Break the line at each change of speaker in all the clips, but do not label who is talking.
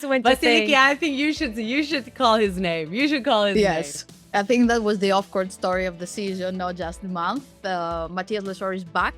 Vasiliki, I think you should call his name. You should call his name.
Yes. I think that was the off-court story of the season, not just the month. Mathias Lessort is back.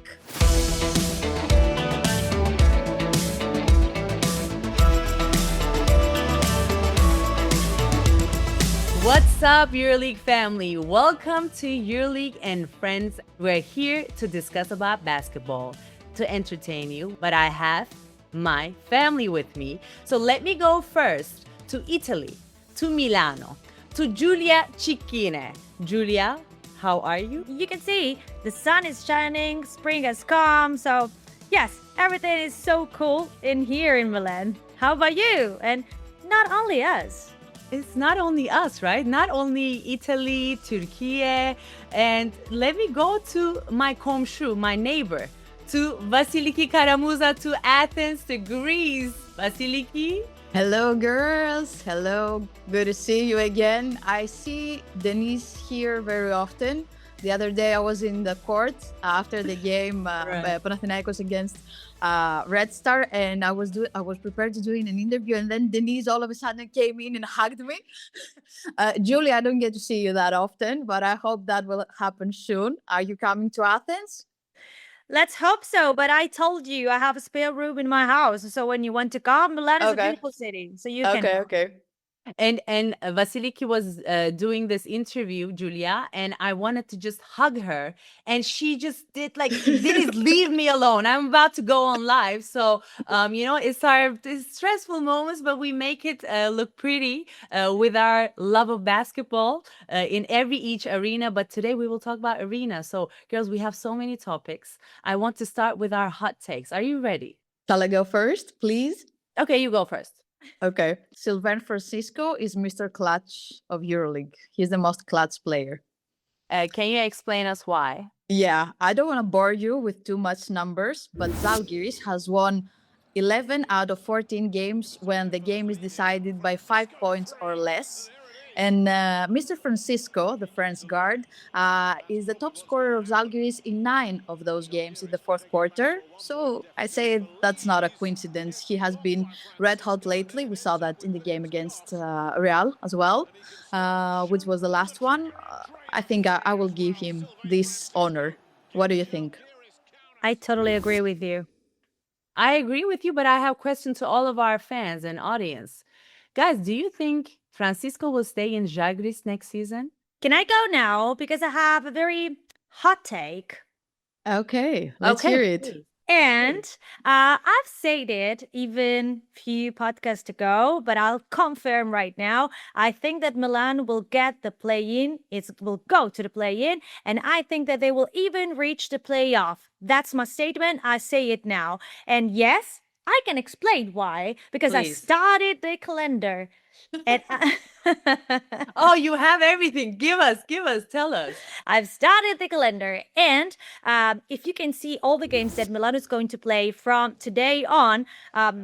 What's up, EuroLeague family? Welcome to EuroLeague and Friends. We're here to discuss about basketball, to entertain you, but I have my family with me. So let me go first to Italy, to Milano, to Giulia Cicchine. Giulia, how are you?
You can see the sun is shining, spring has come. So yes, everything is so cool in here in Milan. How about you? And not only us.
It's not only us, right? Not only Italy, Turkey, and let me go to my komşu, my neighbor, to Vasiliki Karamouza, to Athens, to Greece. Vasiliki?
Hello, girls. Hello. Good to see you again. I see Denise here very often. The other day I was in the court after the game, Panathinaikos against Red Star, and I was prepared to do an interview, and then Denise all of a sudden came in and hugged me. Giulia, I don't get to see you that often, but I hope that will happen soon. Are you coming to Athens?
Let's hope so. But I told you I have a spare room in my house. So when you want to come, Milan is a beautiful city. So you can come.
Okay.
And Vasiliki was doing this interview, Giulia, and I wanted to just hug her, and she just didn't leave me alone. I'm about to go on live, so it's stressful moments, but we make it look pretty with our love of basketball in each arena. But today we will talk about arena. So, girls, we have so many topics. I want to start with our hot takes. Are you ready?
Shall I go first, please?
Okay, you go first.
Okay. Sylvain Francisco is Mr. Clutch of EuroLeague. He's the most clutch player.
Can you explain us why?
Yeah, I don't want to bore you with too much numbers, but Zalgiris has won 11 out of 14 games when the game is decided by 5 points or less. And Mr. Francisco, the French guard, is the top scorer of Zalgiris in 9 of those games in the fourth quarter. So I say that's not a coincidence. He has been red hot lately. We saw that in the game against Real as well, which was the last one. I think I will give him this honor. What do you think?
I totally agree with you.
I agree with you, but I have a question to all of our fans and audience. Guys, do you think Francisco will stay in Žalgiris next season?
Can I go now? Because I have a very hot take.
Okay, let's hear it.
Please.
And I've said it even a few podcasts ago, but I'll confirm right now. I think that Milan will get the play-in. It will go to the play-in. And I think that they will even reach the playoff. That's my statement. I say it now. And yes, I can explain why. Because I
Please.
started the calendar. And
Oh, you have everything. Give us, tell us.
I've started the calendar, and if you can see all the games that Milan is going to play from today on,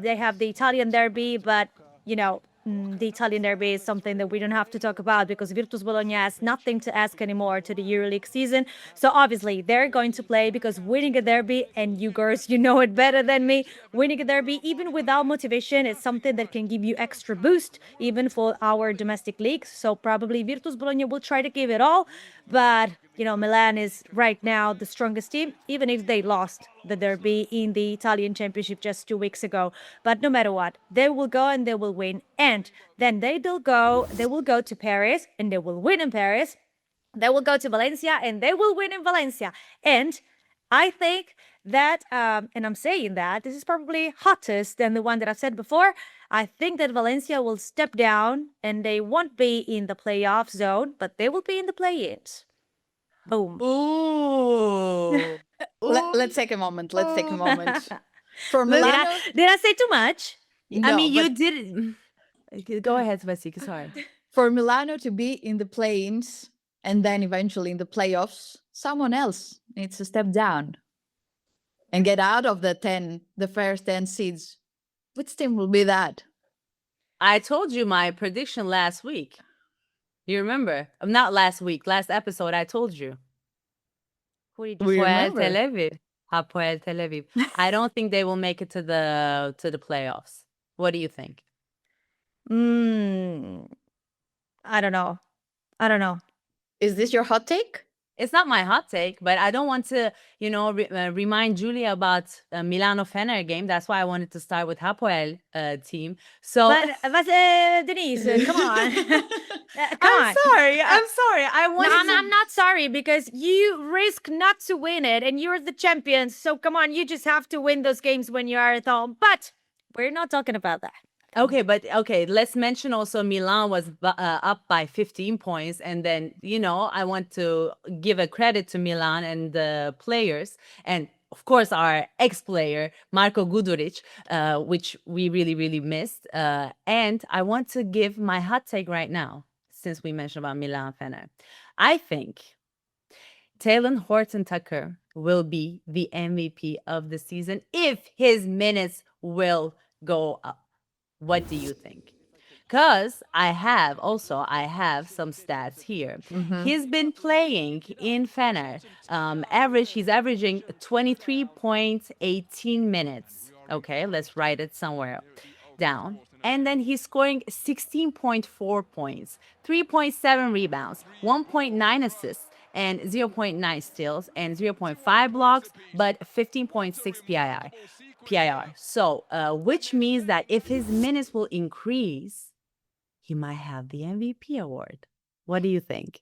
they have the Italian derby, but the Italian derby is something that we don't have to talk about because Virtus Bologna has nothing to ask anymore to the EuroLeague season. So obviously they're going to play because winning a derby, and you girls, you know it better than me, winning a derby even without motivation is something that can give you extra boost even for our domestic leagues. So probably Virtus Bologna will try to give it all, but Milan is right now the strongest team, even if they lost the derby in the Italian championship just 2 weeks ago. But no matter what, they will go and they will win. And then they will go to Paris and they will win in Paris. They will go to Valencia and they will win in Valencia. And I think that, and I'm saying that, this is probably hottest than the one that I've said before. I think that Valencia will step down and they won't be in the playoff zone, but they will be in the play-ins. Boom.
Ooh.
Let's take a moment. For
Did
Milano,
I say too much?
I mean, you
but
did. Go ahead, Vasiliki. Sorry.
for Milano to be in the play-ins and then eventually in the playoffs, someone else needs to step down and get out of the first 10 seeds. Which team will be that?
I told you my prediction last week. You remember? Not last week. Last episode, I told you.
Who did you
We
say?
Hapoel
remember.
Tel Aviv. Hapoel Tel Aviv. I don't think they will make it to the playoffs. What do you think?
I don't know. I don't know.
Is this your hot take?
It's not my hot take, but I don't want to, remind Julia about Milano-Fener game. That's why I wanted to start with Hapoel team. So
But Denise, come on. Come
I'm
on.
sorry. I'm sorry. I
No,
wanted
I'm not sorry because you risk not to win it and you're the champions. So come on, you just have to win those games when you are at home. But we're not talking about that.
Okay, but let's mention also Milan was up by 15 points. And then, I want to give a credit to Milan and the players. And of course, our ex-player, Marko Guduric, which we really, really missed. And I want to give my hot take right now, since we mentioned about Milan Fener. I think Talen Horton-Tucker will be the MVP of the season if his minutes will go up. What do you think? Because I have some stats here. He's been playing in Fener. He's averaging 23.18 minutes. Okay, let's write it somewhere down. And then he's scoring 16.4 points, 3.7 rebounds, 1.9 assists, and 0.9 steals, and 0.5 blocks, but 15.6 PIR. So, which means that if his minutes will increase, he might have the MVP award. What do you think?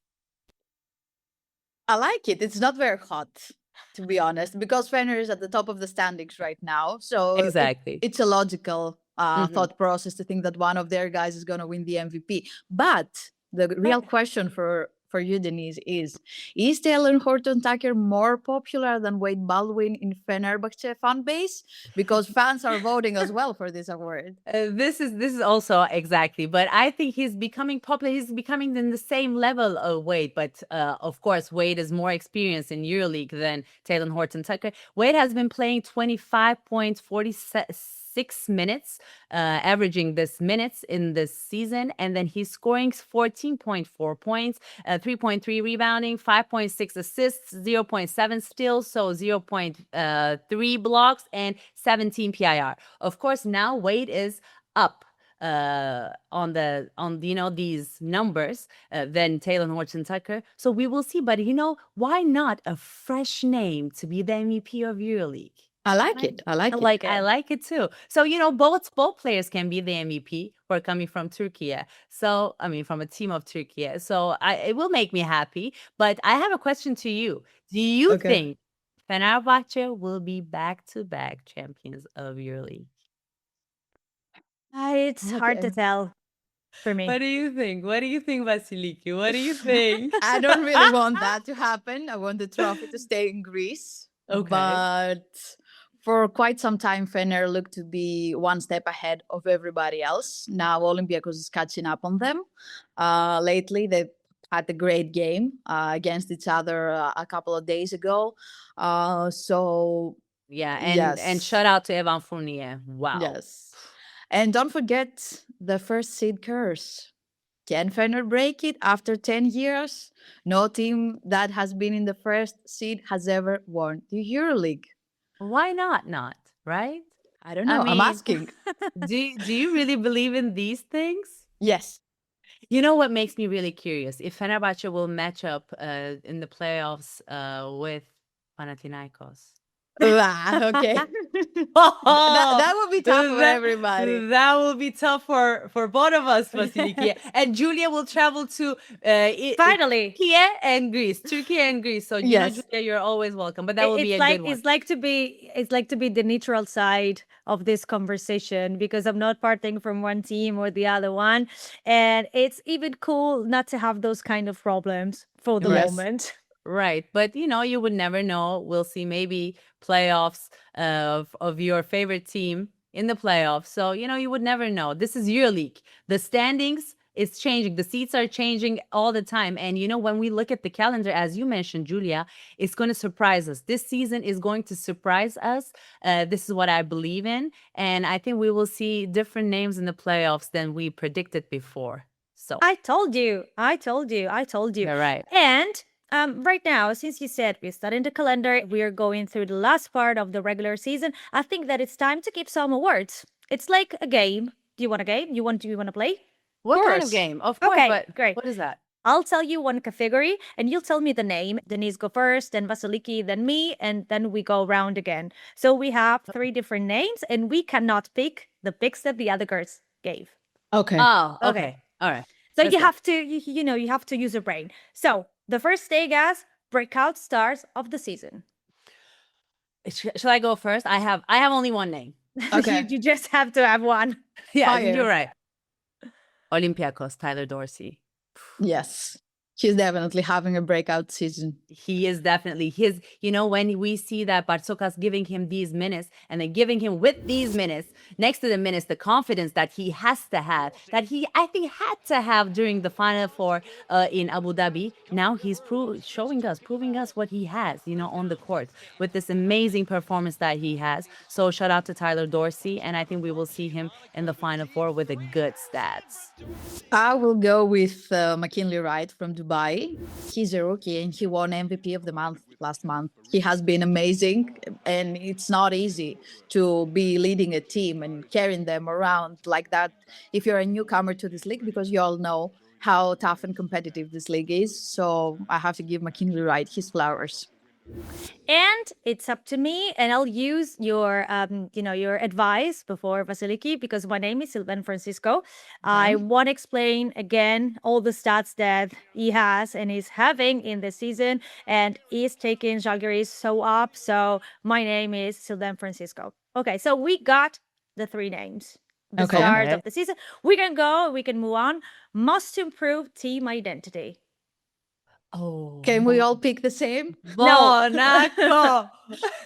I like it. It's not very hot, to be honest, because Fener is at the top of the standings right now. So
Exactly.
it's a logical thought process to think that one of their guys is going to win the MVP. But the real question for you, Denise, is Talen Horton-Tucker more popular than Wade Baldwin in Fenerbahce fan base? Because fans are voting as well for this award.
This is also exactly, but I think he's becoming popular. He's becoming in the same level of Wade, but of course, Wade is more experienced in EuroLeague than Talen Horton-Tucker. Wade has been playing 25.46 minutes, averaging this minutes in this season, and then he's scoring 14.4 points, 3.3 rebounding, 5.6 assists, 0.7 steals, so 0.3 blocks, and 17 PIR. Of course, now Wade is up on these numbers than Talen Horton-Tucker. So we will see. But why not a fresh name to be the MVP of EuroLeague?
I like it. I like it.
I like it too. So, both players can be the MVP who are coming from Turkey. So, I mean, from a team of Turkey. So, it will make me happy. But I have a question to you. Do you think Fenerbahce will be back-to-back champions of EuroLeague?
It's hard to tell for me.
What do you think? What do you think, Vasiliki? What do you think?
I don't really want that to happen. I want the trophy to stay in Greece.
Okay.
But for quite some time, Fener looked to be one step ahead of everybody else. Now Olympiacos is catching up on them. Lately, they've had a great game against each other a couple of days ago. So
yeah, and shout out to Evan Fournier. Wow.
Yes. And don't forget the first seed curse. Can Fener break it after 10 years? No team that has been in the first seed has ever won the EuroLeague.
Why not, right?
I don't know. I'm asking.
Do you really believe in these things?
Yes.
You know what makes me really curious? If Fenerbahce will match up in the playoffs with Panathinaikos.
Okay. that would be tough for everybody.
That will be tough for both of us, Vasiliki. And Giulia will travel to
finally
Turkey and Greece. So
yes,
Giulia, you're always welcome. But that will be a good one.
It's like to be the neutral side of this conversation because I'm not parting from one team or the other one, and it's even cool not to have those kind of problems for the moment.
Right. But, you would never know. We'll see maybe playoffs of your favorite team in the playoffs. So, you would never know. This is EuroLeague. The standings is changing. The seats are changing all the time. And, when we look at the calendar, as you mentioned, Giulia, it's going to surprise us. This season is going to surprise us. This is what I believe in. And I think we will see different names in the playoffs than we predicted before. So
I told you.
You're right.
And right now, since you said we're starting the calendar, we are going through the last part of the regular season, I think that it's time to give some awards. It's like a game. Do you want a game? Do you want to play?
What kind of
course.
game? Of course,
Okay,
but
great.
what is that?
I'll tell you one category and you'll tell me the name. Denise go first, then Vasiliki, then me, and then we go round again. So we have 3 different names and we cannot pick the picks that the other girls gave.
Okay.
Oh,
Okay.
okay. All right.
So
Let's
you
go.
have to, you have to use your brain. So the first day, guys, breakout stars of the season.
Shall I go first? I have only one name.
Okay.
you just have to have one.
Yeah,
Fire.
you're right. Olympiacos, Tyler Dorsey.
Yes. He's definitely having a breakout season.
He is definitely his, when we see that Bartzokas giving him these minutes and then giving him with these minutes, next to the minutes, the confidence that he has to have, that he, I think, had to have during the Final Four in Abu Dhabi. Now he's proving us what he has, on the court with this amazing performance that he has. So shout out to Tyler Dorsey. And I think we will see him in the Final Four with a good stats.
I will go with McKinley Wright from Dubai. He's a rookie and he won MVP of the month last month. He has been amazing and it's not easy to be leading a team and carrying them around like that if you're a newcomer to this league, because you all know how tough and competitive this league is. So I have to give McKinley Wright his flowers.
And it's up to me, and I'll use your, your advice before Vasiliki, because my name is Sylvain Francisco. I want to explain again all the stats that he has and is having in the season, and he's taking Žalgiris so up. So my name is Sylvain Francisco. Okay, so we got the 3 names. The
Okay.
stars of the season. We can move on. Most improved team identity.
Oh,
Can we all pick the same?
Monaco.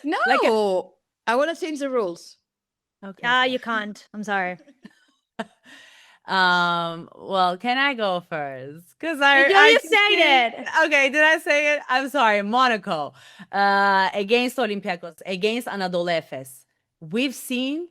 No. I want to change the rules.
Okay.
You can't. I'm sorry.
Well, can I go first? Because
You said it.
Okay, did I say it? I'm sorry. Monaco, against Olympiacos, against Anadolu Efes. We've seen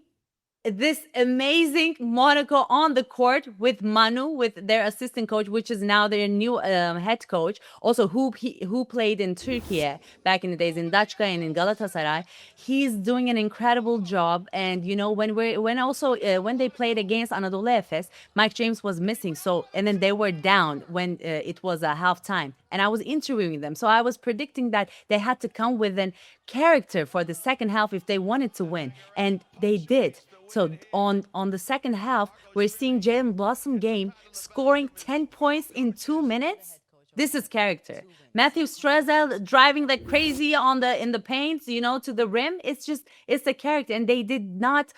this amazing Monaco on the court with Manu, with their assistant coach, which is now their new head coach. Also, who played in Turkey back in the days in Daçka and in Galatasaray. He's doing an incredible job. And when they played against Anadolu Efes, Mike James was missing. And then they were down when it was a halftime. And I was interviewing them, so I was predicting that they had to come with an character for the second half if they wanted to win, and they did. So on the second half, we're seeing Jalen Blossom game scoring 10 points in 2 minutes. This is character. Matthew Strzezel driving like crazy in the paint, to the rim. It's a character, and they did not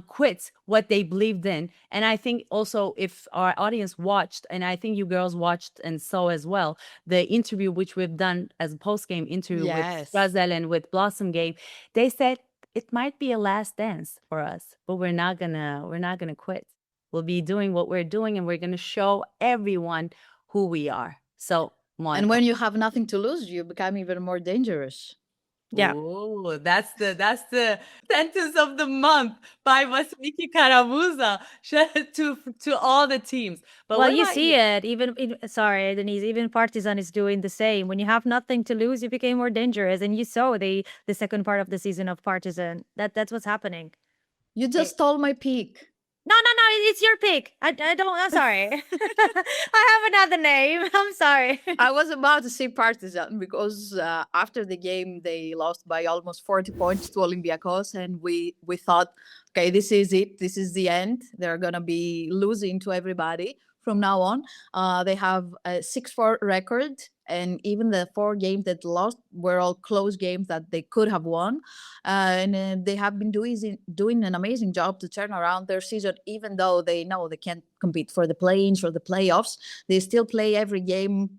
quit what they believed in. And I think also, if our audience watched, and I think you girls watched and saw as well, the interview which we've done as a post-game interview with Strzezel and with Blossom game, they said it might be a last dance for us, but we're not gonna quit. We'll be doing what we're doing, and we're gonna show everyone who we are. So, Monaco.
And when you have nothing to lose, you become even more dangerous.
Yeah.
Oh, that's the sentence of the month by Vasiliki Karamouza to all the teams. But
Well,
what
you
about
see it. Sorry, Denise. Even Partizan is doing the same. When you have nothing to lose, you became more dangerous, and you saw the second part of the season of Partizan. That's what's happening.
You just stole my pick.
No, it's your pick. I don't. I'm sorry. I have another name. I'm sorry.
I was about to say Partizan because after the game they lost by almost 40 points to Olympiacos, and we thought, okay, this is it. This is the end. They're gonna be losing to everybody from now on. They have a 6-4 record, and even the 4 games that lost were all close games that they could have won. And they have been doing an amazing job to turn around their season, even though they know they can't compete for the play-ins or the playoffs. They still play every game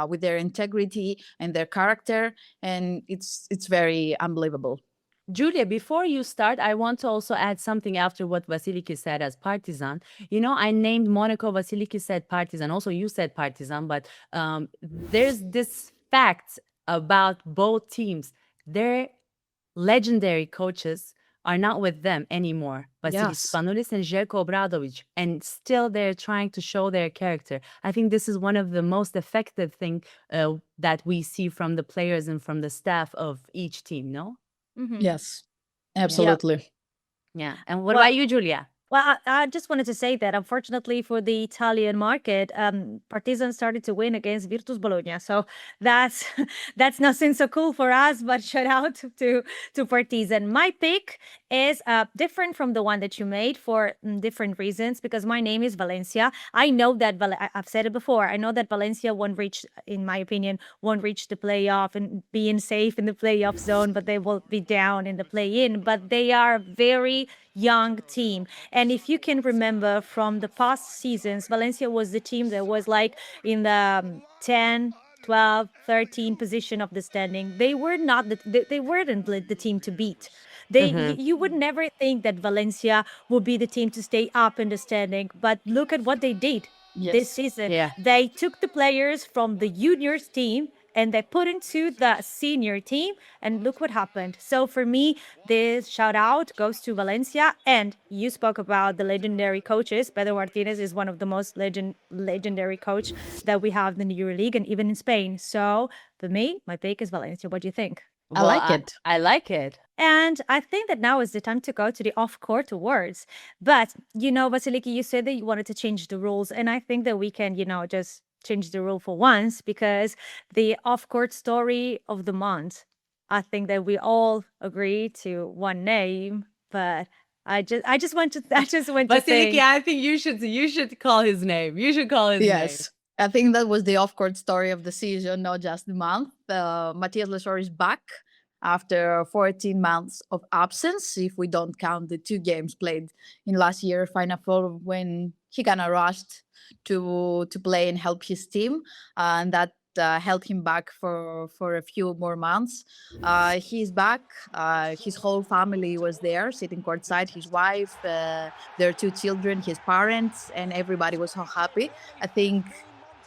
with their integrity and their character, and it's very unbelievable.
Giulia, before you start, I want to also add something after what Vasiliki said as Partizan. I named Monaco, Vasiliki said Partizan. Also, you said Partizan, but there's this fact about both teams. Their legendary coaches are not with them anymore. Vasilis Spanoulis and Željko Obradović, and still they're trying to show their character. I think this is one of the most effective thing that we see from the players and from the staff of each team, no?
Mhm.
Yes, absolutely.
Yeah. And what about you, Giulia?
Well, I just wanted to say that unfortunately for the Italian market, Partizan started to win against Virtus Bologna. So that's that's nothing so cool for us. But shout out to Partizan. My pick is different from the one that you made for different reasons because my name is Valencia. I know that I've said it before. I know that Valencia won't reach, in my opinion, won't reach the playoff and being safe in the playoff zone, but they will be down in the play-in. But they are very young team. And if you can remember from the past seasons, Valencia was the team that was like in the 10, 12, 13 position of the standing. They were not they weren't the team to beat. You would never think that Valencia would be the team to stay up in the standing, but look at what they did this
Yes.
season.
Yeah.
They took the players from the juniors team and they put into the senior team, and look what happened. So for me, this shout out goes to Valencia. And you spoke about the legendary coaches. Pedro Martinez is one of the most legendary coach that we have in the EuroLeague and even in Spain. So for me, my pick is Valencia. What do you think?
I like it.
I like it.
And I think that now is the time to go to the off-court awards. But, Vasiliki, you said that you wanted to change the rules. And I think that we can, just change the rule for once because the off-court story of the month, I think that we all agree to one name, but I just want to
Vasiliki,
think.
I think you should call his name. You should call his name.
Yes. I think that was the off-court story of the season, not just the month. Mathias Lessort is back after 14 months of absence, if we don't count the 2 games played in last year Final Four when he kind of rushed to play and help his team, and that held him back for a few more months. He's back. His whole family was there, sitting courtside. His wife, their 2 children, his parents, and everybody was so happy. I think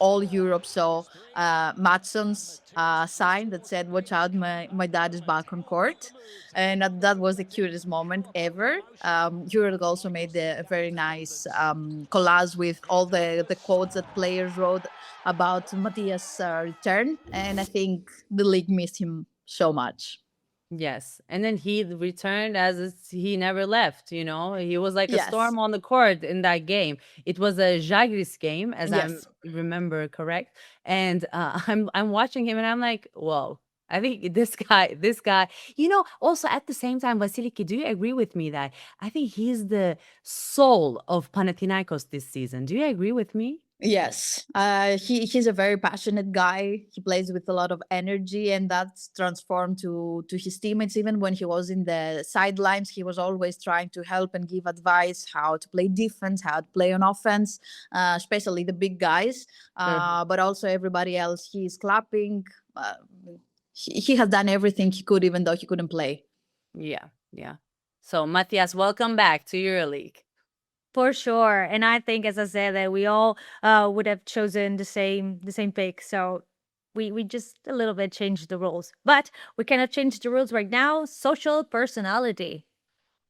all Europe saw Matson's sign that said, "Watch out, my dad is back on court." And that was the cutest moment ever. Europe also made a very nice collage with all the quotes that players wrote about Matthias' return. And I think the league missed him so much.
Yes. And then he returned he never left, He was like a
Yes.
storm on the court in that game. It was a Žalgiris game, as
Yes.
I remember correct. And I'm watching him and I'm like, whoa. I think this guy, also at the same time, Vasiliki, do you agree with me that I think he's the soul of Panathinaikos this season? Do you agree with me?
Yes, he's a very passionate guy. He plays with a lot of energy, and that's transformed to his teammates. Even when he was in the sidelines, he was always trying to help and give advice how to play defense, how to play on offense, especially the big guys. But also everybody else. He's clapping. He has done everything he could, even though he couldn't play.
Yeah. So Matthias, welcome back to EuroLeague.
For sure. And I think, as I said, that we all would have chosen the same pick. So we just a little bit changed the rules. But we cannot change the rules right now. Social personality.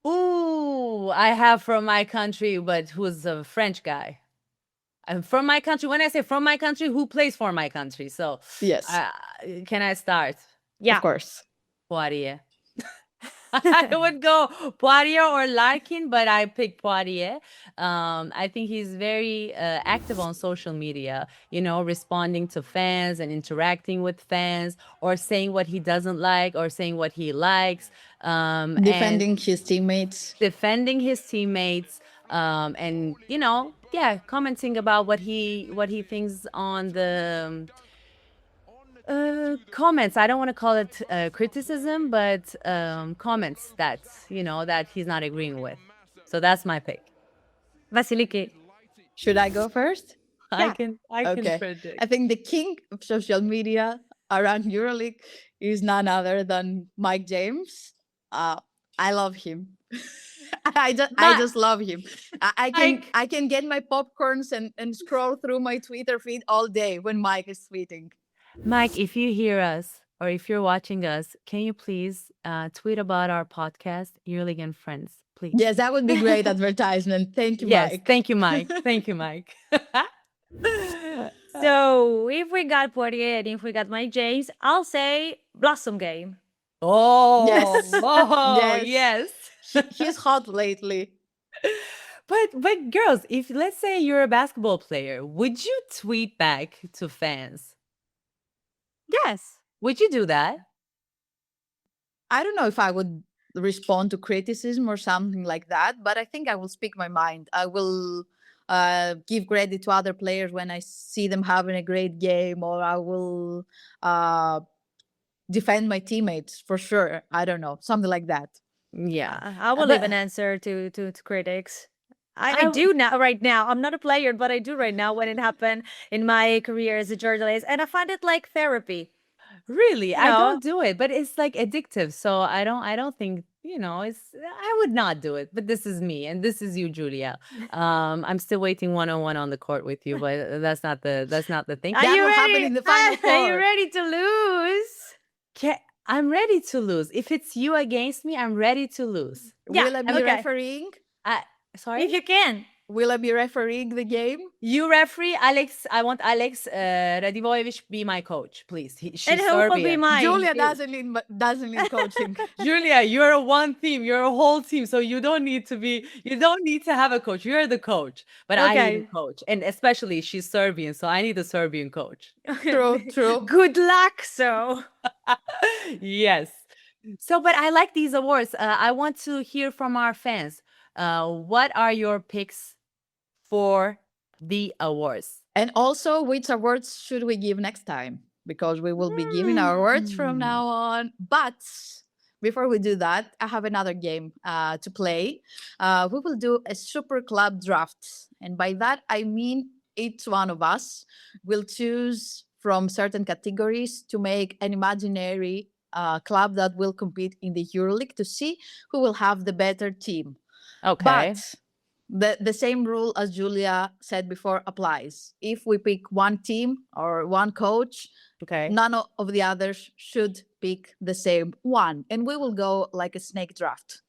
Ooh, I have from my country, but who's a French guy. From my country. When I say from my country, who plays for my country? So
yes,
can I start?
Yeah,
of course.
Poirier. I would go Poirier or Larkin, but I picked Poirier. I think he's very active on social media, responding to fans and interacting with fans, or saying what he doesn't like or saying what he likes.
Defending his teammates.
And commenting about what he thinks on the comments. I don't want to call it criticism, but comments that that he's not agreeing with. So that's my pick.
Vasiliki.
Should I go first?
I can
Okay.
predict.
I think the king of social media around EuroLeague is none other than Mike James. I love him. I just love him. I can get my popcorns and scroll through my Twitter feed all day when Mike is tweeting.
Mike, if you hear us or if you're watching us, can you please tweet about our podcast, EuroLeague Friends, please?
Yes, that would be great advertisement. Thank you,
yes,
Mike.
Thank you, Mike. Thank you, Mike.
So if we got Poirier and if we got Mike James, I'll say Blossom Game.
Oh,
yes.
yes.
He's hot lately.
But girls, if let's say you're a basketball player, would you tweet back to fans?
Yes.
Would you do that?
I don't know if I would respond to criticism or something like that, but I think I will speak my mind. I will give credit to other players when I see them having a great game, or I will defend my teammates for sure. I don't know, something like that.
Yeah.
I will
But
leave an answer to critics. I
I
do now, right now. I'm not a player, but I do right now when it happened in my career as a journalist. And I find it like therapy.
really,
You
I
know,
don't do it, but it's like addictive. So I don't think, I would not do it. But this is me and this is you, Julia. I'm still waiting one-on-one on the court with you, but that's not the thing.
are
That
you
will happen
ready?
in the final
Are you
four.
ready to lose?
I'm ready to lose. If it's you against me, I'm ready to lose.
Yeah,
Will I be
okay.
refereeing?
Sorry?
If you can.
Will I be refereeing the game?
You referee, Alex. I want Alex Radivojevic be my coach, please. She's
And who will be
Serbian.
mine?
Julia doesn't need coaching.
Julia, you're a one team. You're a whole team. So you don't need to have a coach. You're the coach. But I need a
Okay.
coach. And especially she's Serbian, so I need a Serbian coach.
True.
Good luck, so.
Yes. So, but I like these awards. I want to hear from our fans. What are your picks for the awards?
And also, which awards should we give next time? Because we will be giving our awards from now on. But before we do that, I have another game to play. We will do a super club draft. And by that, I mean each one of us will choose from certain categories to make an imaginary club that will compete in the EuroLeague to see who will have the better team.
Okay.
But the same rule as Julia said before applies. If we pick one team or one coach,
Okay.
none of the others should pick the same one. And we will go like a snake draft.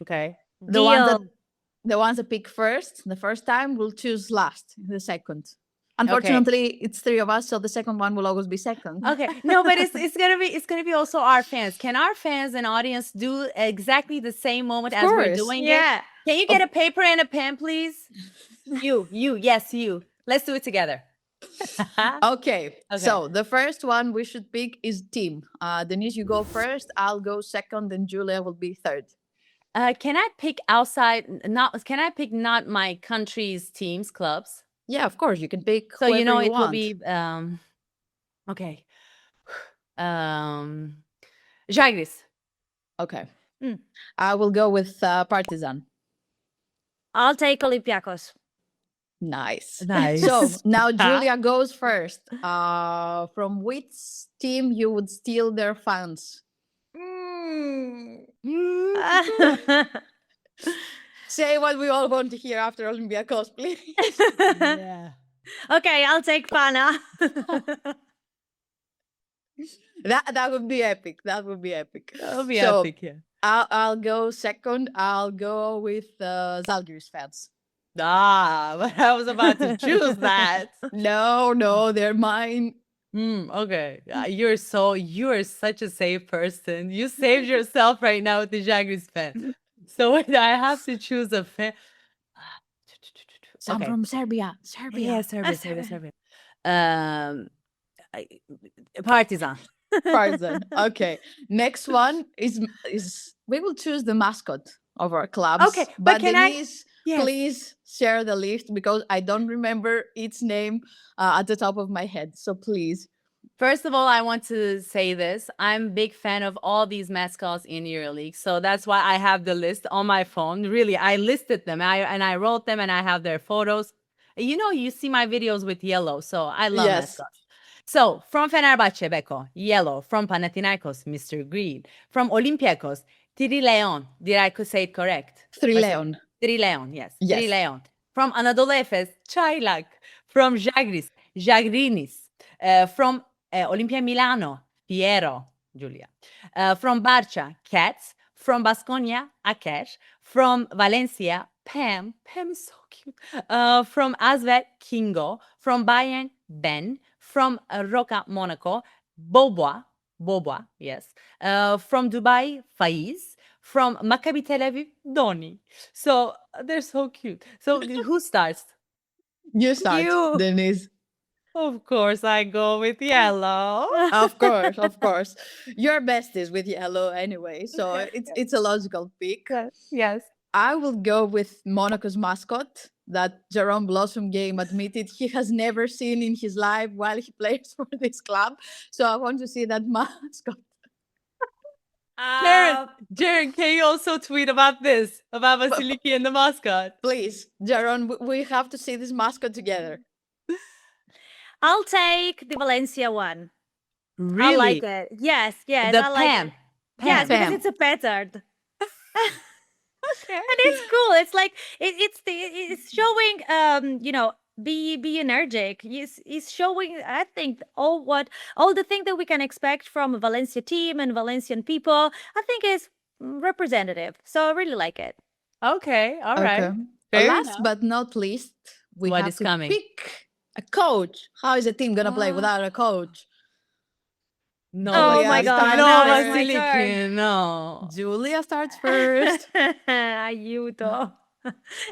Okay.
The ones that pick first, the first time, will choose last, the second. Unfortunately, it's three of us, so the second one will always be second.
Okay. No, but it's gonna be also our fans. Can our fans and audience do exactly the same moment as we're
course.
doing it?
Yeah.
Can you get a paper and a pen, please? Yes, you. Let's do it together.
Okay. So the first one we should pick is team. Denise, you go first. I'll go second, and Julia will be third.
Can I pick outside? Can I pick not my country's teams, clubs?
Yeah, of course. You can pick.
So
whoever you
it
want.
will be okay. Žalgiris.
Okay. I will go with Partizan.
I'll take Olympiacos.
Nice.
Nice.
So now Julia goes first. From which team you would steal their fans? Say what we all want to hear after Olympiacos, please.
Yeah.
Okay, I'll take Pana.
That would be epic. That would be epic.
That'll be
So,
epic, yeah.
I'll go second. I'll go with Zalgiris fans.
But I was about to choose that.
No, they're mine.
Okay. You're such a safe person. You saved yourself right now with the Žalgiris fan. So I have to choose a fan.
I'm from Serbia.
Yeah, Serbia. Partizan.
Partizan. Okay. Next one is we will choose the mascot of our clubs.
Okay,
but
can
Denise,
Yes.
please share the list because I don't remember its name at the top of my head. So please.
First of all, I want to say this. I'm a big fan of all these mascots in EuroLeague. So that's why I have the list on my phone. Really, I listed them. I wrote them and I have their photos. You see my videos with yellow. So I love mascots. So from Fenerbahce, Beko, yellow. From Panathinaikos, Mr. Green. From Olympiacos, Trileon. Did I say it correct?
Trileon.
Trileon, yes.
Yes.
Trileon. From Anadolu Efes, Çaylak. From Žalgiris, Žalgirinis. From Olimpia Milano, Piero, Giulia. From Barça, Cats. From Baskonia, Akesh. From Valencia, Pam. Pam is so cute. From Asvel, Kingo. From Bayern, Ben. From Roca, Monaco, Bobois, yes. From Dubai, Faiz. From Maccabi Tel Aviv, Doni. So they're so cute. So who starts?
You start,
You.
Denise.
Of course, I go with yellow.
Of course, of course. Your best is with yellow anyway, so it's a logical pick.
Yes.
I will go with Monaco's mascot that Jerome Blossom game admitted he has never seen in his life while he plays for this club. So I want to see that mascot.
Jared, Jared, can you also tweet about this, about Vasiliki and the mascot?
Please, Jerome, we have to see this mascot together.
I'll take the Valencia one.
Really?
I like it. Yes, yes.
The
I like
Pam.
it. Yes, because
Pam.
it's a petard.
Okay.
And it's cool. It's like it's showing be energetic. He's showing, I think, all the thing that we can expect from a Valencia team and Valencian people. I think is representative. So I really like it.
Okay. All right.
Okay.
Fair
Last
enough.
but not least, we
What
have
is
to
coming?
pick a coach. How is a team gonna play without a coach?
No.
Oh my
Julia
God!
starts
No,
Now it's my
first.
Vasiliki.
turn.
No.
Julia starts first.
Aiuto.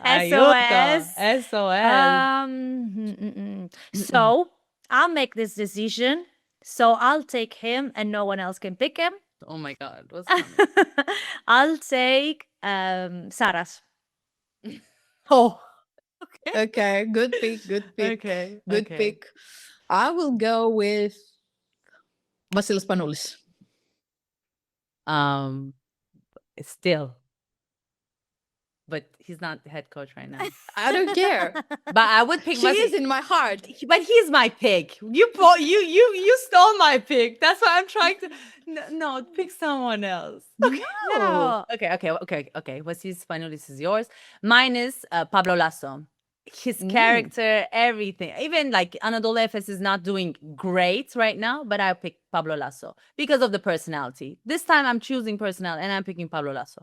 Aiuto.
SOS.
SOS.
So I'll make this decision. So I'll take him, and no one else can pick him.
Oh my God. What's coming?
I'll take Saras.
Oh.
Okay, good pick, good pick.
Okay.
Good
okay.
pick. I will go with Vasilis Panoulis.
Still. But he's not the head coach right now.
I don't care.
But I would pick
She is in my heart.
But he's my pick. You stole my pick. That's why I'm trying to. No, pick someone else. Okay.
No.
Okay. What's his final? This is yours. Mine is Pablo Lasso. His character, everything. Even like Anadolu Efes is not doing great right now, but I pick Pablo Lasso because of the personality. This time I'm choosing personality, and I'm picking Pablo Lasso.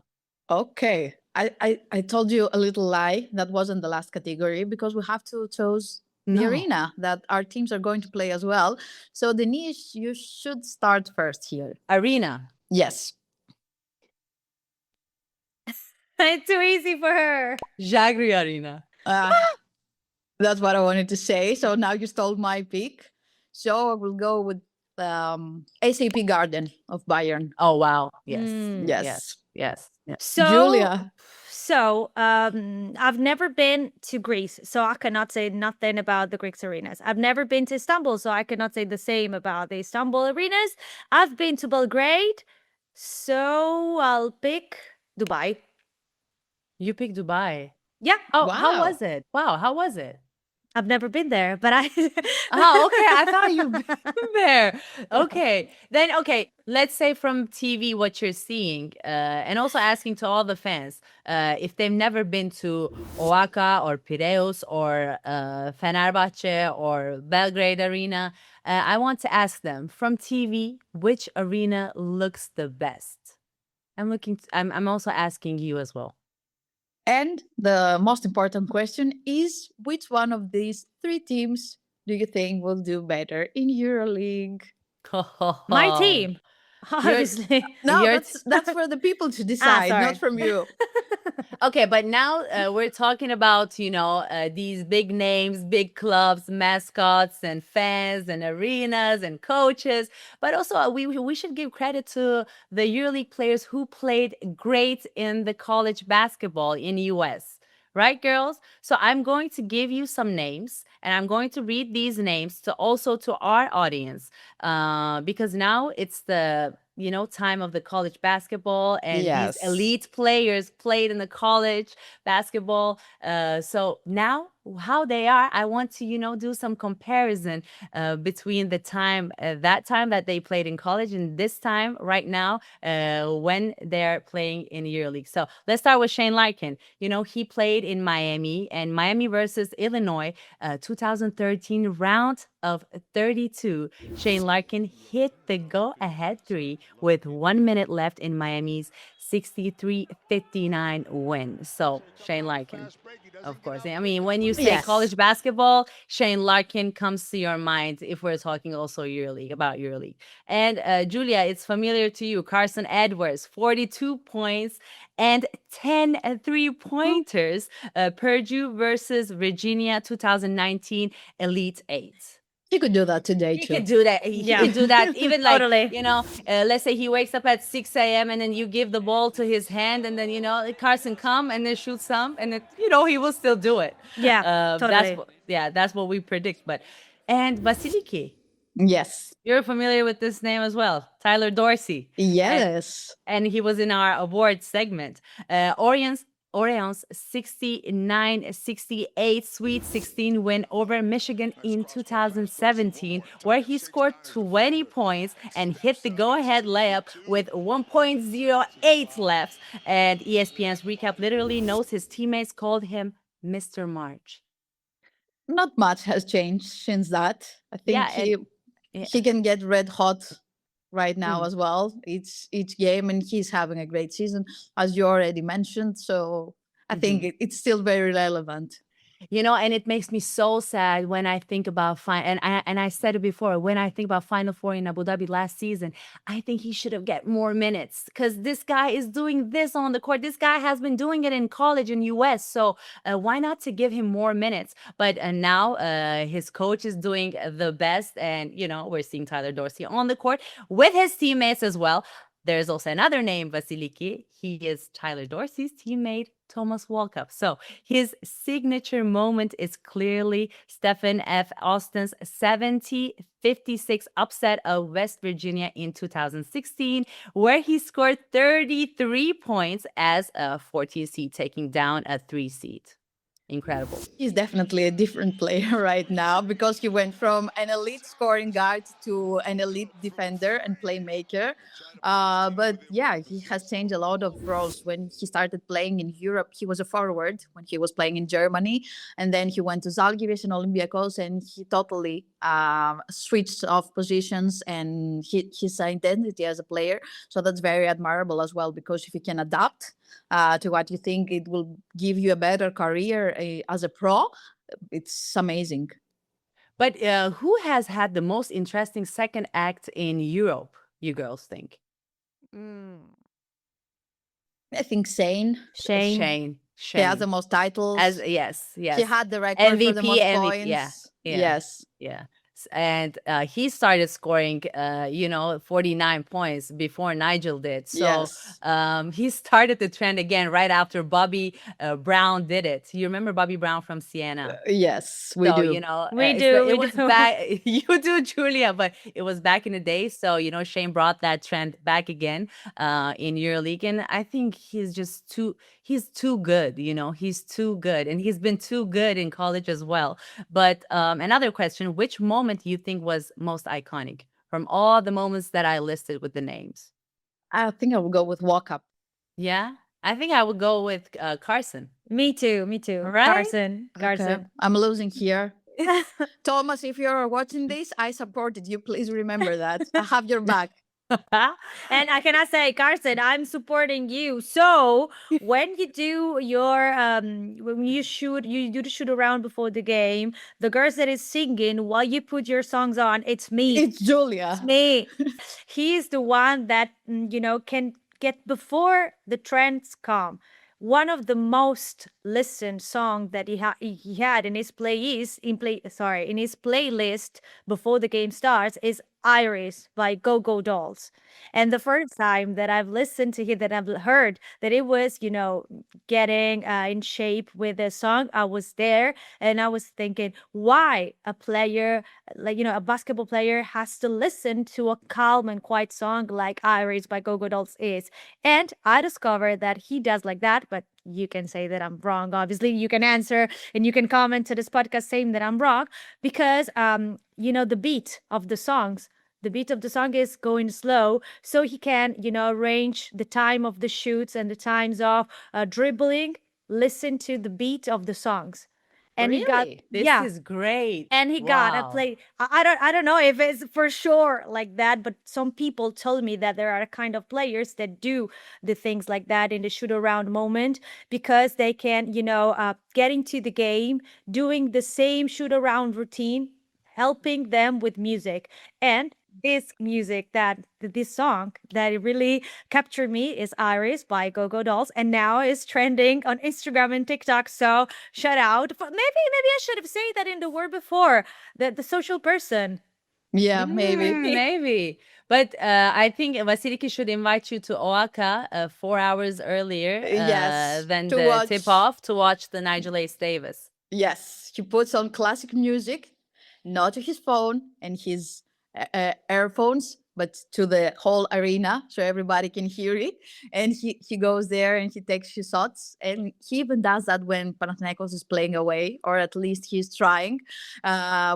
Okay. I told you a little lie. That wasn't the last category because we have to choose the
No.
arena that our teams are going to play as well. So Denise, you should start first here.
Arena.
Yes.
It's too easy for her.
Jagri Arena.
That's what I wanted to say. So now you stole my pick. So I will go with ACP Garden of Bayern.
Oh wow. Yes.
Yes.
Yes.
So
Julia.
So I've never been to Greece, so I cannot say nothing about the Greek arenas. I've never been to Istanbul, so I cannot say the same about the Istanbul arenas. I've been to Belgrade, so I'll pick Dubai.
You picked Dubai.
Yeah.
Oh,
Wow.
how was it? Wow, how was it?
I've never been there, but I.
Oh, okay. I thought you've been there. Okay. Then, okay. Let's say from TV what you're seeing, and also asking to all the fans if they've never been to Oaxaca or Piraeus or Fenerbahce or Belgrade Arena. I want to ask them from TV which arena looks the best. I'm also asking you as well.
And the most important question is which one of these three teams do you think will do better in EuroLeague?
My team, obviously.
No,
Your
that's for the people to decide,
sorry.
not from you.
Okay, but now we're talking about, these big names, big clubs, mascots and fans and arenas and coaches. But also we should give credit to the EuroLeague players who played great in the college basketball in US. Right, girls? So I'm going to give you some names and I'm going to read these names to our audience because now it's the time of the college basketball and
Yes.
these elite players played in the college basketball. So now how they are, I want to, do some comparison between the time, that time that they played in college and this time right now when they're playing in EuroLeague. So let's start with Shane Larkin. He played in Miami and Miami versus Illinois 2013 round of 32. Shane Larkin hit the go-ahead three with 1 minute left in Miami's 63-59 win. So Shane Larkin, of course. I mean, when you say
Yes.
college basketball, Shane Larkin comes to your mind if we're talking also EuroLeague, about EuroLeague. And Giulia, it's familiar to you. Carson Edwards, 42 points and 10 three-pointers. Purdue versus Virginia 2019 Elite Eight.
He could do that today
He
too.
could do that. He
Yeah.
could do that. Even like,
Totally.
let's say he wakes up at 6 a.m. and then you give the ball to his hand and then, Carson come and then shoot some and then, he will still do it.
Yeah, totally.
That's what we predict. And Vasiliki,
Yes.
you're familiar with this name as well. Tyler Dorsey.
Yes.
And he was in our award segment. Orion's 69-68 Sweet 16 win over Michigan in 2017, where he scored 20 points and hit the go-ahead layup with 1.08 left. And ESPN's recap literally notes his teammates called him Mr. March.
Not much has changed since that. I think he can get red hot right now as well. It's each game, and he's having a great season, as you already mentioned. So I think it's still very relevant.
And it makes me so sad when I think about and I said it before, when I think about Final Four in Abu Dhabi last season, I think he should have get more minutes because this guy is doing this on the court. This guy has been doing it in college in US, so why not to give him more minutes? But now his coach is doing the best, and we're seeing Tyler Dorsey on the court with his teammates as well. There's also another name, Vasiliki. He is Tyler Dorsey's teammate, Thomas Walkup. So his signature moment is clearly Stephen F. Austin's 70-56 upset of West Virginia in 2016, where he scored 33 points as a 14 seed, taking down a 3 seed. Incredible.
He's definitely a different player right now because he went from an elite scoring guard to an elite defender and playmaker. But yeah, he has changed a lot of roles. When he started playing in Europe, he was a forward when he was playing in Germany. And then he went to Zalgiris and Olympiacos, and he totally switched off positions and his identity as a player. So that's very admirable as well, because if you can adapt to what you think it will give you a better career as a pro, it's amazing.
But who has had the most interesting second act in Europe, you girls think?
I think Shane.
Shane.
He has the most titles.
Yes.
He had the record
MVP,
for the most
MVP,
points.
Yes. And he started scoring, 49 points before Nigel did. So he started the trend again right after Bobby Brown did it. You remember Bobby Brown from Siena?
Yes, we do.
We do.
It was back. You do, Giulia, but it was back in the day. So, Shane brought that trend back again in EuroLeague. And I think he's too good. He's too good. And he's been too good in college as well. But another question, which moment do you think was most iconic from all the moments that I listed with the names?
I think I will go with Walkup.
Yeah, I think I would go with Carson.
Me too.
Right?
Carson.
Okay. I'm losing here. Thomas, if you're watching this, I supported you. Please remember that. I have your back.
And I cannot say, Carson, I'm supporting you. So when you do your when you do the shoot around before the game, the girls that is singing while you put your songs on, it's me.
It's Giulia.
It's me. He's the one that can get before the trends come. One of the most listened song that he had in his playlist before the game starts is Iris by Go Go Dolls. And the first time that I've listened to it, that I've heard that it was, getting in shape with the song, I was there and I was thinking, why a player, a basketball player has to listen to a calm and quiet song like Iris by Go Go Dolls is. And I discovered that he does like that, but you can say that I'm wrong. Obviously, you can answer and you can comment to this podcast saying that I'm wrong because, the beat of the songs. The beat of the song is going slow, so he can, arrange the time of the shoots and the times of dribbling. Listen to the beat of the songs. and he got
Really?
This is great.
and he got a
Wow.
play. I don't know if it's for sure like that, but some people told me that there are kind of players that do the things like that in the shoot around moment because they can, get into the game doing the same shoot around routine, helping them with music. And this music this song that really captured me is Iris by Go Dolls, and now is trending on Instagram and TikTok. So shout out. But maybe I should have said that in the word before. The social person.
Yeah, maybe.
Maybe. But I think Vasiliki should invite you to Oaxaca 4 hours earlier
Yes,
than
to
the
watch.
tip-off to watch the Nigel Ace Davis.
Yes, he puts on classic music, not to his phone and his earphones, but to the whole arena so everybody can hear it. And he goes there and he takes his shots. And he even does that when Panathinaikos is playing away, or at least he's trying,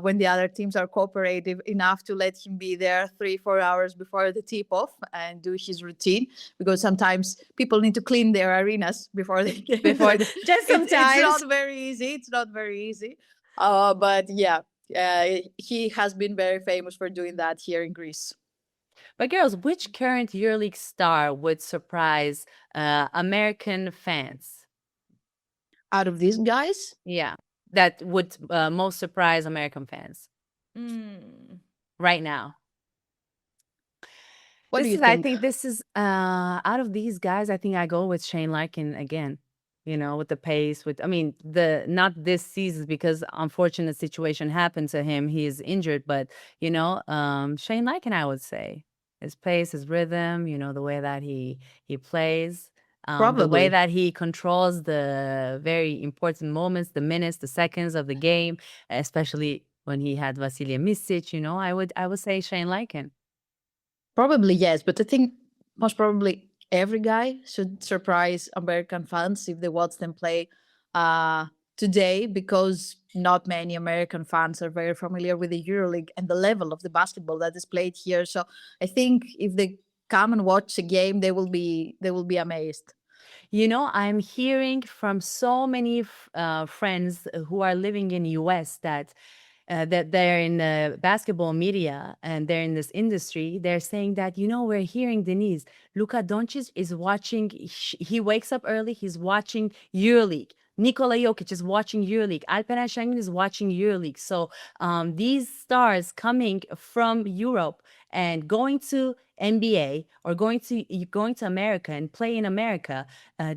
when the other teams are cooperative enough to let him be there 3-4 hours before the tip off and do his routine. Because sometimes people need to clean their arenas before they get
Just sometimes.
It's not very easy. It's not very easy. But yeah, he has been very famous for doing that here in Greece.
But girls, which current EuroLeague star would surprise American fans?
Out of these guys,
Yeah, that would most surprise American fans right now.
what do you
I
think?
think this is out of these guys, I think I go with Shane Larkin again. With the pace, not this season because unfortunate situation happened to him. He is injured, but Shane Larkin, I would say his pace, his rhythm, the way that he plays, the way
Probably.
that he controls the very important moments, the minutes, the seconds of the game, especially when he had Vasilija Misic. I would say Shane Larkin.
Probably yes, but I think most probably every guy should surprise American fans if they watch them play today, because not many American fans are very familiar with the EuroLeague and the level of the basketball that is played here. So I think if they come and watch a game, they will be amazed.
I'm hearing from so many friends who are living in US that they're in the basketball media and they're in this industry. They're saying that, we're hearing Denise, Luka Doncic is watching, he wakes up early, he's watching EuroLeague. Nikola Jokic is watching EuroLeague. Alperen Şengün is watching EuroLeague. So these stars coming from Europe and going to NBA or going to America and play in America,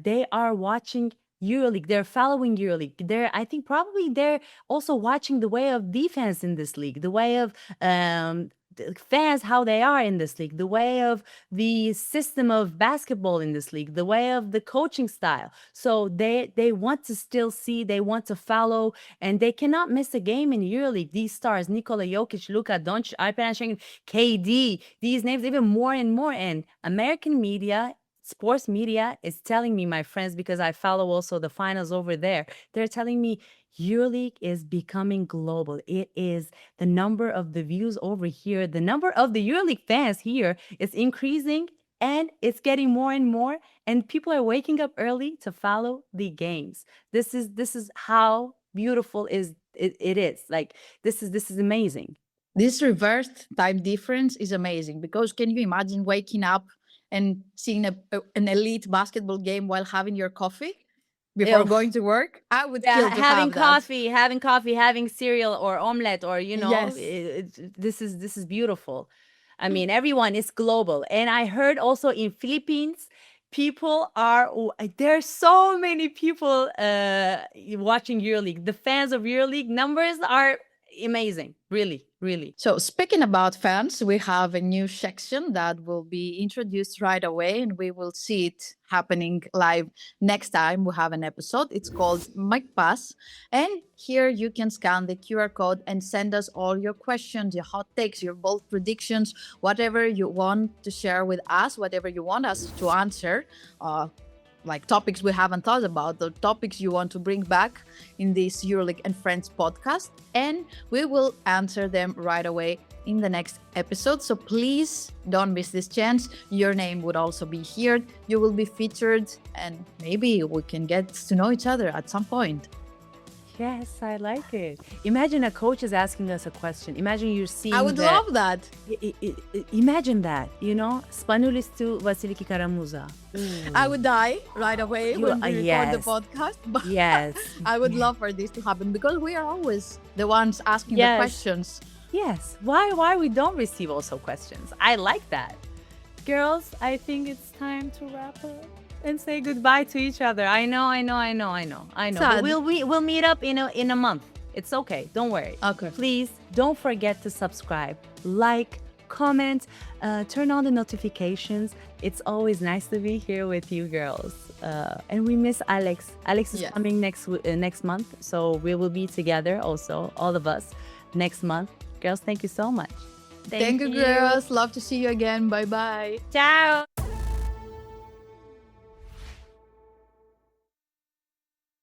they are watching EuroLeague. They're following EuroLeague. I think probably they're also watching the way of defense in this league, the way of the fans, how they are in this league, the way of the system of basketball in this league, the way of the coaching style. So they want to still see, they want to follow, and they cannot miss a game in EuroLeague. These stars, Nikola Jokic, Luka Doncic, Alperen Şengün, KD, these names even more and more. And American media, sports media is telling me, my friends, because I follow also the finals over there, they're telling me EuroLeague is becoming global. It is the number of the views over here, the number of the EuroLeague fans here is increasing, and it's getting more and more, and people are waking up early to follow the games. This is how beautiful it is. Like this is amazing.
This reversed time difference is amazing, because can you imagine waking up and seeing an elite basketball game while having your coffee before going to work? I would kill to
having
have
coffee, having cereal or omelette, or
Yes.
this is beautiful. I mean, everyone is global, and I heard also in Philippines, there's so many people watching EuroLeague. The fans of EuroLeague numbers are amazing, really.
So speaking about fans, we have a new section that will be introduced right away, and we will see it happening live next time we have an episode. It's called Mic Pass, and here you can scan the QR code and send us all your questions, your hot takes, your bold predictions, whatever you want to share with us, whatever you want us to answer. Like topics we haven't thought about, the topics you want to bring back in this EuroLeague and Friends podcast, and we will answer them right away in the next episode. So please don't miss this chance. Your name would also be here. You will be featured, and maybe we can get to know each other at some point.
Yes, I like it. Imagine a coach is asking us a question. Imagine you're seeing
I would love that.
Imagine that, Spanulis to Vasiliki Karamouza.
I would die right away when we record
yes.
the podcast. But
Yes.
I would love for this to happen because we are always the ones asking the
Yes.
questions.
Yes. Why we don't receive also questions? I like that. Girls, I think it's time to wrap up and say goodbye to each other. I know. But
Sad.
we'll meet up in a month. It's okay. Don't worry.
Okay.
Please don't forget to subscribe, like, comment, turn on the notifications. It's always nice to be here with you girls. And we miss Alex. Alex is
Yes.
coming next month, so we will be together also, all of us, next month. Girls, thank you so much.
Thank you, girls. Love to see you again. Bye-bye.
Ciao.